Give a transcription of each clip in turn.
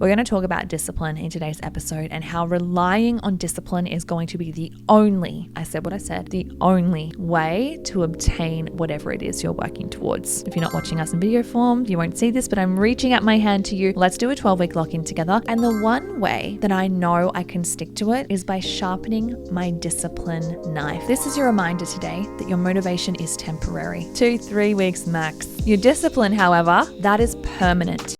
We're going to talk about discipline in today's episode and how relying on discipline is going to be the only way to obtain whatever it is you're working towards. If you're not watching us in video form, you won't see this, but I'm reaching out my hand to you. Let's do a 12-week lock-in together. And the one way that I know I can stick to it is by sharpening my discipline knife. This is your reminder today that your motivation is temporary. 2-3 weeks max. Your discipline, however, that is permanent.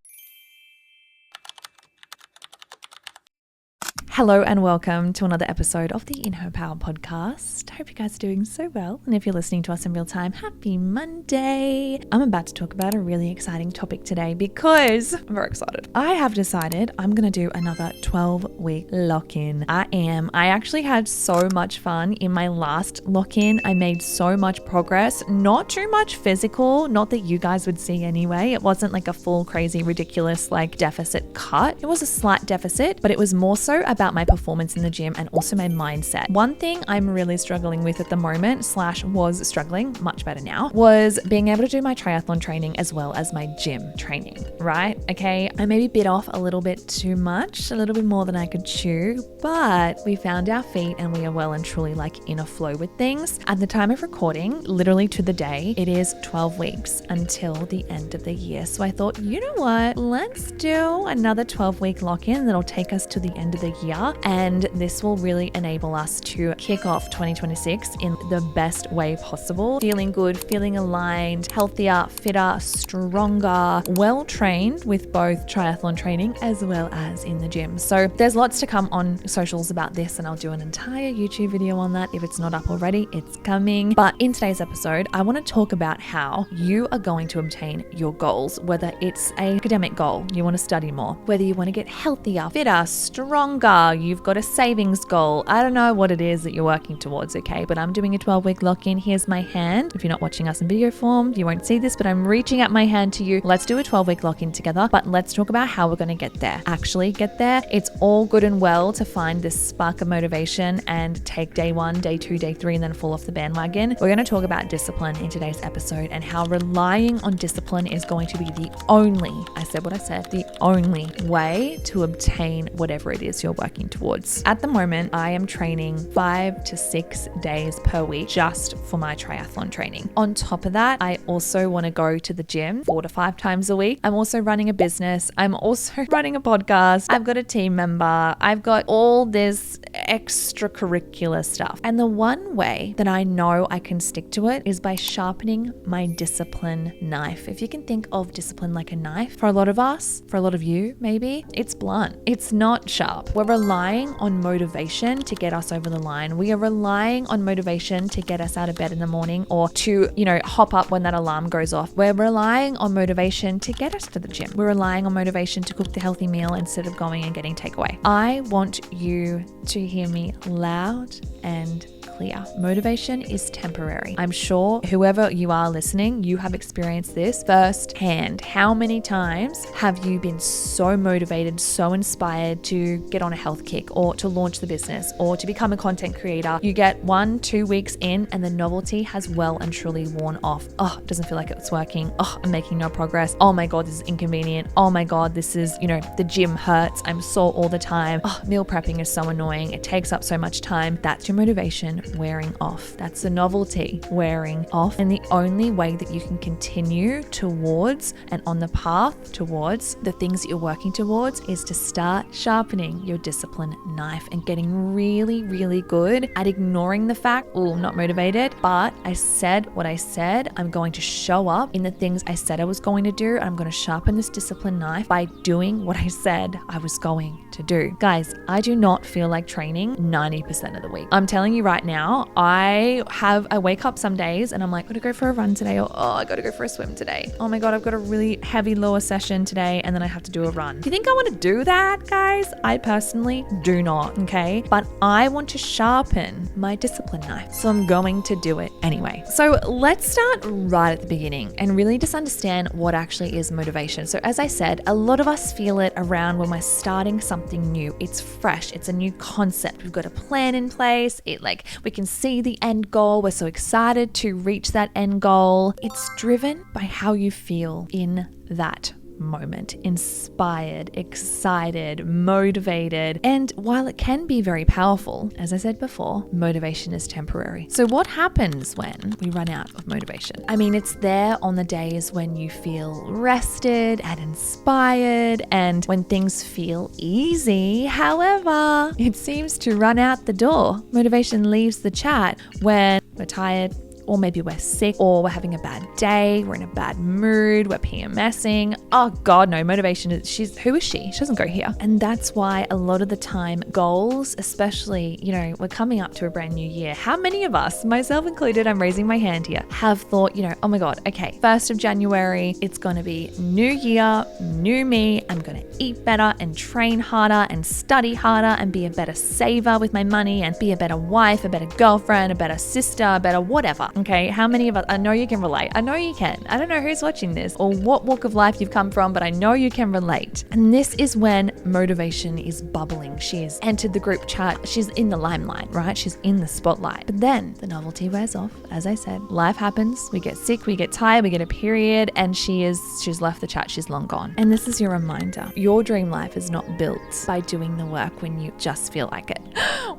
Hello and welcome to another episode of the In Her Power podcast. I hope you guys are doing so well. And if you're listening to us in real time, happy Monday. I'm about to talk about a really exciting topic today because I'm very excited. I have decided I'm going to do another 12-week lock-in. I actually had so much fun in my last lock-in. I made so much progress, not too much physical, not that you guys would see anyway. It wasn't like a full crazy ridiculous like deficit cut. It was a slight deficit, but it was more so about my performance in the gym and also my mindset. One thing I'm really struggling with at the moment, was struggling, much better now, was being able to do my triathlon training as well as my gym training, right? Okay, I maybe bit off a little bit too much, a little bit more than I could chew, but we found our feet and we are well and truly like in a flow with things. At the time of recording, literally to the day, it is 12 weeks until the end of the year. So I thought, you know what? Let's do another 12-week lock-in that'll take us to the end of the year. And this will really enable us to kick off 2026 in the best way possible. Feeling good, feeling aligned, healthier, fitter, stronger, well-trained with both triathlon training as well as in the gym. So there's lots to come on socials about this, and I'll do an entire YouTube video on that. If it's not up already, it's coming. But in today's episode, I want to talk about how you are going to obtain your goals, whether it's an academic goal, you want to study more, whether you want to get healthier, fitter, stronger, you've got a savings goal. I don't know what it is that you're working towards, okay? But I'm doing a 12-week lock-in. Here's my hand. If you're not watching us in video form, you won't see this, but I'm reaching out my hand to you. Let's do a 12-week lock-in together, but let's talk about how we're going to get there. Actually get there. It's all good and well to find this spark of motivation and take day 1, day 2, day 3, and then fall off the bandwagon. We're going to talk about discipline in today's episode and how relying on discipline is going to be the only way to obtain whatever it is you're working towards. At the moment, I am training 5 to 6 days per week just for my triathlon training. On top of that, I also want to go to the gym 4 to 5 times a week. I'm also running a business. I'm also running a podcast. I've got a team member. I've got all this extracurricular stuff. And the one way that I know I can stick to it is by sharpening my discipline knife. If you can think of discipline like a knife, for a lot of us, for a lot of you, maybe, it's blunt. It's not sharp. We're relying on motivation to get us over the line. We are relying on motivation to get us out of bed in the morning or to, hop up when that alarm goes off. We're relying on motivation to get us to the gym. We're relying on motivation to cook the healthy meal instead of going and getting takeaway. I want you to hear me loud and clear. Motivation is temporary. I'm sure whoever you are listening, you have experienced this firsthand. How many times have you been so motivated, so inspired to get on a health kick or to launch the business or to become a content creator? You get 1-2 weeks in and the novelty has well and truly worn off. Oh, it doesn't feel like it's working. Oh, I'm making no progress. Oh my God, this is inconvenient. Oh my God, this is, the gym hurts. I'm sore all the time. Oh, meal prepping is so annoying. It takes up so much time. That's your motivation wearing off. That's the novelty wearing off. And the only way that you can continue towards and on the path towards the things that you're working towards is to start sharpening your discipline knife and getting really, really good at ignoring the fact, oh, I'm not motivated, but I said what I said. I'm going to show up in the things I said I was going to do. And I'm going to sharpen this discipline knife by doing what I said I was going to do. Guys, I do not feel like training 90% of the week. I'm telling you right now, I wake up some days and I'm like, I gotta go for a run today, or I gotta go for a swim today. Oh my God, I've got a really heavy lower session today and then I have to do a run. Do you think I want to do that, guys? I personally do not, okay? But I want to sharpen my discipline knife, so I'm going to do it anyway. So let's start right at the beginning and really just understand what actually is motivation. So as I said, a lot of us feel it around when we're starting something new. It's fresh. It's a new concept. We've got a plan in place. We can see the end goal. We're so excited to reach that end goal. It's driven by how you feel in that moment, inspired, excited, motivated. And while it can be very powerful, as I said before, motivation is temporary. So what happens when we run out of motivation? I mean, it's there on the days when you feel rested and inspired and when things feel easy. However, it seems to run out the door. Motivation leaves the chat when we're tired, or maybe we're sick, or we're having a bad day, we're in a bad mood, we're PMSing. Oh God, no, motivation is, who is she? She doesn't go here. And that's why a lot of the time goals, especially, we're coming up to a brand new year. How many of us, myself included, I'm raising my hand here, have thought, oh my God, okay, 1st of January, it's going to be new year, new me. I'm going to eat better and train harder and study harder and be a better saver with my money and be a better wife, a better girlfriend, a better sister, a better whatever. Okay, how many of us, I know you can relate. I know you can. I don't know who's watching this or what walk of life you've come from, but I know you can relate. And this is when motivation is bubbling. She has entered the group chat. She's in the limelight, right? She's in the spotlight. But then the novelty wears off. As I said, life happens. We get sick, we get tired, we get a period, and she's left the chat. She's long gone. And this is your reminder. Your dream life is not built by doing the work when you just feel like it.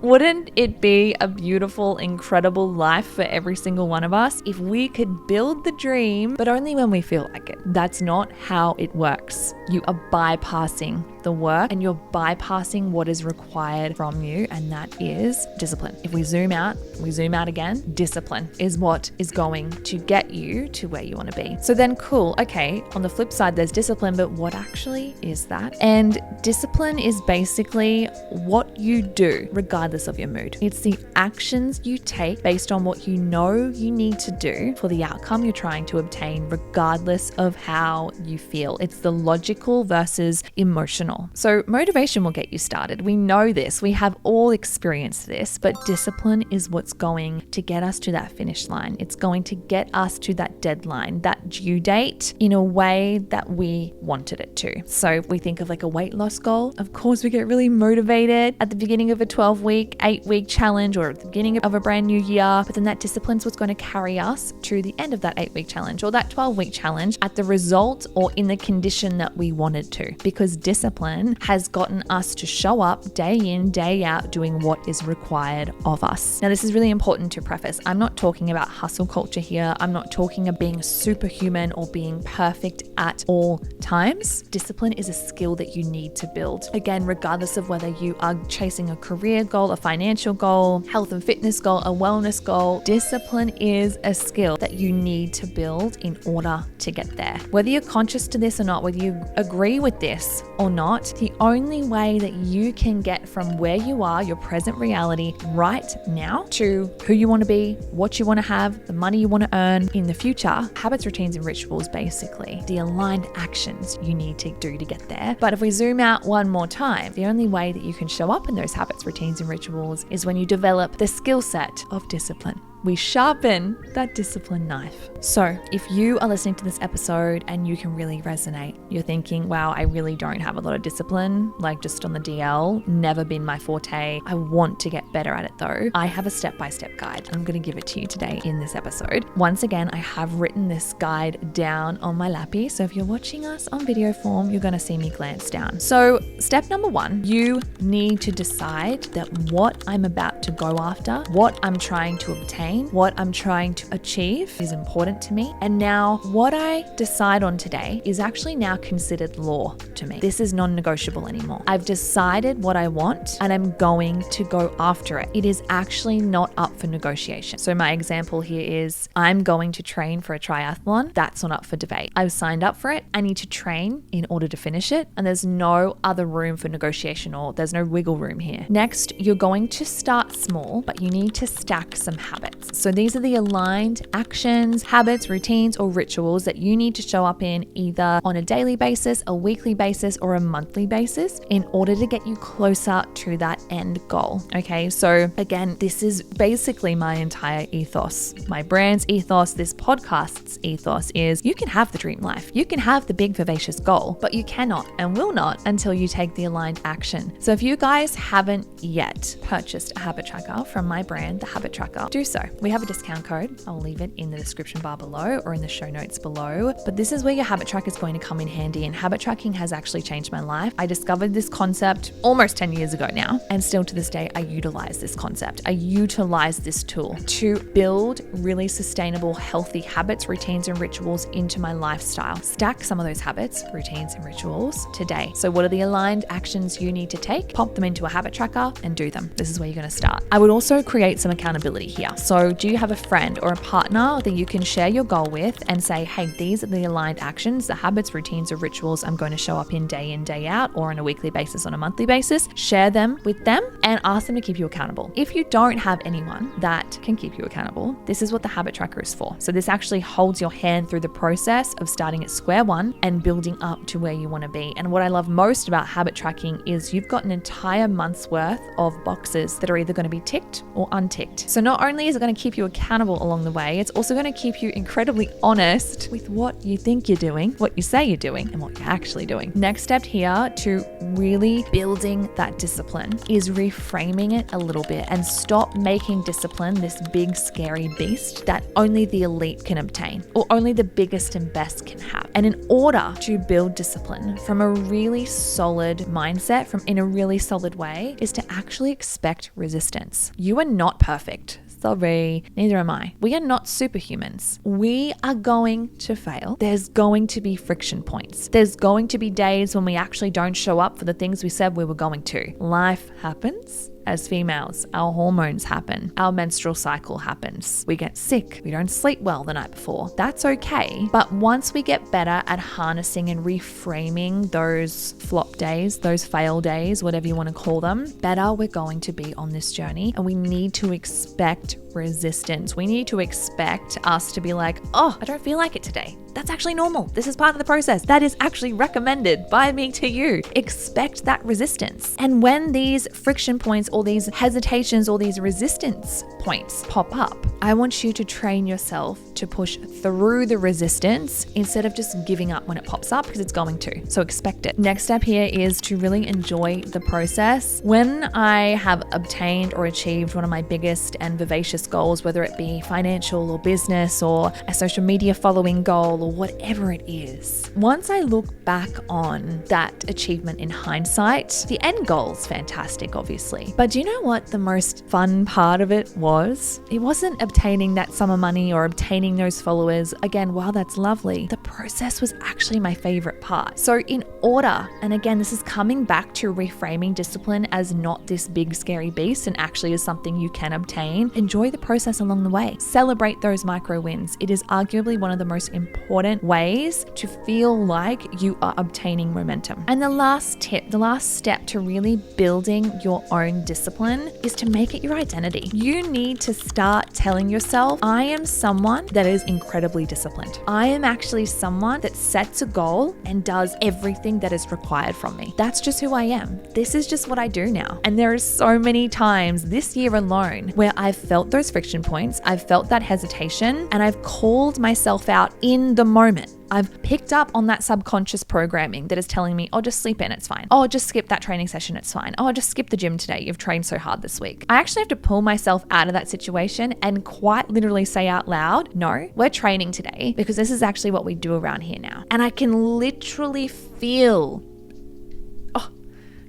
Wouldn't it be a beautiful, incredible life for every single one of us if we could build the dream, but only when we feel like it? That's not how it works. You are bypassing the work and you're bypassing what is required from you, and that is discipline. If we zoom out again, discipline is what is going to get you to where you want to be. So then cool, okay, on the flip side, there's discipline, but what actually is that? And discipline is basically what you do regardless of your mood. It's the actions you take based on what you know you need to do for the outcome you're trying to obtain, regardless of how you feel. It's the logical versus emotional. So motivation will get you started. We know this. We have all experienced this, but discipline is what's going to get us to that finish line. It's going to get us to that deadline, that due date, in a way that we wanted it to. So if we think of like a weight loss goal, of course we get really motivated at the beginning of a 12-week, 8-week challenge or at the beginning of a brand new year, but then that discipline's what's going to carry us to the end of that 8-week challenge or that 12-week challenge at the result or in the condition that we wanted to, because discipline has gotten us to show up day in, day out, doing what is required of us. Now, this is really important to preface. I'm not talking about hustle culture here. I'm not talking about being superhuman or being perfect at all times. Discipline is a skill that you need to build. Again, regardless of whether you are chasing a career goal, a financial goal, health and fitness goal, a wellness goal, discipline is a skill that you need to build in order to get there. Whether you're conscious to this or not, whether you agree with this or not, the only way that you can get from where you are, your present reality right now, to who you want to be, what you want to have, the money you want to earn in the future, habits, routines, and rituals, basically, the aligned actions you need to do to get there. But if we zoom out one more time, the only way that you can show up in those habits, routines, and rituals is when you develop the skill set of discipline. We sharpen that discipline knife. So if you are listening to this episode and you can really resonate, you're thinking, wow, I really don't have a lot of discipline, like just on the DL, never been my forte. I want to get better at it though. I have a step-by-step guide. I'm going to give it to you today in this episode. Once again, I have written this guide down on my lappy. So if you're watching us on video form, you're going to see me glance down. So step number 1, you need to decide that what I'm about to go after, what I'm trying to obtain, what I'm trying to achieve is important to me. And now what I decide on today is actually now considered law to me. This is non-negotiable anymore. I've decided what I want and I'm going to go after it. It is actually not up for negotiation. So my example here is I'm going to train for a triathlon. That's not up for debate. I've signed up for it. I need to train in order to finish it. And there's no other room for negotiation, or there's no wiggle room here. Next, you're going to start small, but you need to stack some habits. So these are the aligned actions, habits, routines, or rituals that you need to show up in either on a daily basis, a weekly basis, or a monthly basis in order to get you closer to that end goal. Okay, so again, this is basically my entire ethos. My brand's ethos, this podcast's ethos is you can have the dream life. You can have the big vivacious goal, but you cannot and will not until you take the aligned action. So if you guys haven't yet purchased a habit tracker from my brand, The Habit Tracker, do so. We have a discount code. I'll leave it in the description bar below or in the show notes below. But this is where your habit tracker is going to come in handy. And habit tracking has actually changed my life. I discovered this concept almost 10 years ago now. And still to this day, I utilize this concept. I utilize this tool to build really sustainable, healthy habits, routines, and rituals into my lifestyle. Stack some of those habits, routines, and rituals today. So what are the aligned actions you need to take? Pop them into a habit tracker and do them. This is where you're going to start. I would also create some accountability here. So do you have a friend or a partner that you can share your goal with and say, hey, these are the aligned actions, the habits, routines, or rituals I'm going to show up in, day out, or on a weekly basis, on a monthly basis. Share them with them and ask them to keep you accountable. If you don't have anyone that can keep you accountable, this is what the habit tracker is for. So this actually holds your hand through the process of starting at square one and building up to where you want to be. And what I love most about habit tracking is you've got an entire month's worth of boxes that are either going to be ticked or unticked. So not only is it going to keep you accountable along the way, it's also going to keep you incredibly honest with what you think you're doing, what you say you're doing, and what you're actually doing. Next step here to really building that discipline is reframing it a little bit and stop making discipline this big scary beast that only the elite can obtain or only the biggest and best can have. And in order to build discipline from a really solid mindset, from in a really solid way, is to actually expect resistance. You are not perfect. Sorry, neither am I. We are not superhumans. We are going to fail. There's going to be friction points. There's going to be days when we actually don't show up for the things we said we were going to. Life happens. As females, our hormones happen. Our menstrual cycle happens. We get sick. We don't sleep well the night before. That's okay. But once we get better at harnessing and reframing those flop days, those fail days, whatever you want to call them, better we're going to be on this journey. And we need to expect resistance. We need to expect us to be like, oh, I don't feel like it today. That's actually normal. This is part of the process. That is actually recommended by me to you. Expect that resistance. And when these friction points or these hesitations or these resistance points pop up, I want you to train yourself to push through the resistance instead of just giving up when it pops up, because it's going to. So expect it. Next step here is to really enjoy the process. When I have obtained or achieved one of my biggest and vivacious goals, whether it be financial or business or a social media following goal or whatever it is, once I look back on that achievement in hindsight, the end goal's fantastic, obviously. But do you know what the most fun part of it was? It wasn't obtaining that sum of money or obtaining those followers. Again, while that's lovely, the process was actually my favorite part. So in order, and again, this is coming back to reframing discipline as not this big scary beast and actually as something you can obtain, enjoy the process along the way. Celebrate those micro wins. It is arguably one of the most important ways to feel like you are obtaining momentum. And the last tip, the last step to really building your own discipline is to make it your identity. You need to start telling yourself, I am someone that is incredibly disciplined. I am actually someone that sets a goal and does everything that is required from me. That's just who I am. This is just what I do now. And there are so many times this year alone where I've felt those friction points, I've felt that hesitation, and I've called myself out in the moment. I've picked up on that subconscious programming that is telling me, oh, just sleep in, it's fine. Oh, just skip that training session, it's fine. Oh, just skip the gym today, you've trained so hard this week. I actually have to pull myself out of that situation and quite literally say out loud, no, we're training today because this is actually what we do around here now. And I can literally feel,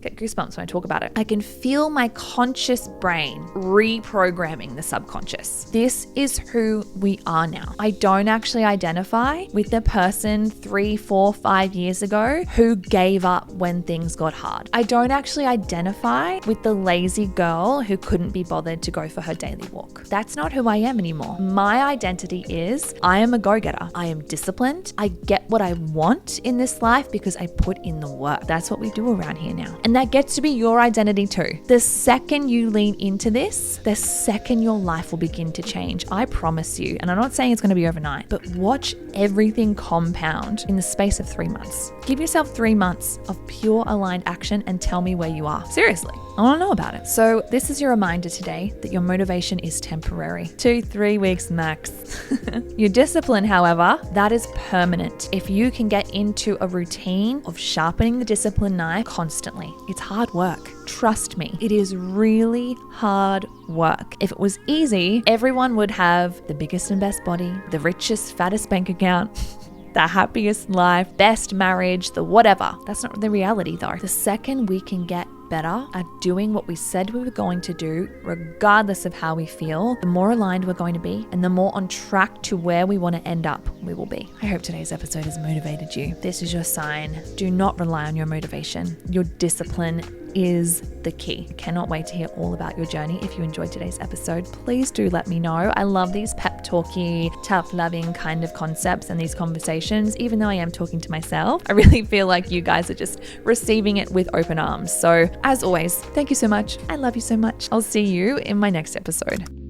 get goosebumps when I talk about it. I can feel my conscious brain reprogramming the subconscious. This is who we are now. I don't actually identify with the person 3, 4, 5 years ago who gave up when things got hard. I don't actually identify with the lazy girl who couldn't be bothered to go for her daily walk. That's not who I am anymore. My identity is I am a go-getter. I am disciplined. I get what I want in this life because I put in the work. That's what we do around here now. And that gets to be your identity too. The second you lean into this, the second your life will begin to change. I promise you. And I'm not saying it's going to be overnight, but watch everything compound in the space of 3 months. Give yourself 3 months of pure aligned action and tell me where you are. Seriously. I want to know about it. So this is your reminder today that your motivation is temporary. 2-3 weeks max. Your discipline, however, that is permanent. If you can get into a routine of sharpening the discipline knife constantly, it's hard work. Trust me, it is really hard work. If it was easy, everyone would have the biggest and best body, the richest, fattest bank account, the happiest life, best marriage, the whatever. That's not the reality though. The second we can get better at doing what we said we were going to do, regardless of how we feel, the more aligned we're going to be and the more on track to where we want to end up we will be. I hope today's episode has motivated you. This is your sign. Do not rely on your motivation. Your discipline is the key. I cannot wait to hear all about your journey. If you enjoyed today's episode, please do let me know. I love these pep talky, tough loving kind of concepts and these conversations. Even though I am talking to myself, I really feel like you guys are just receiving it with open arms. So as always, thank you so much. I love you so much. I'll see you in my next episode.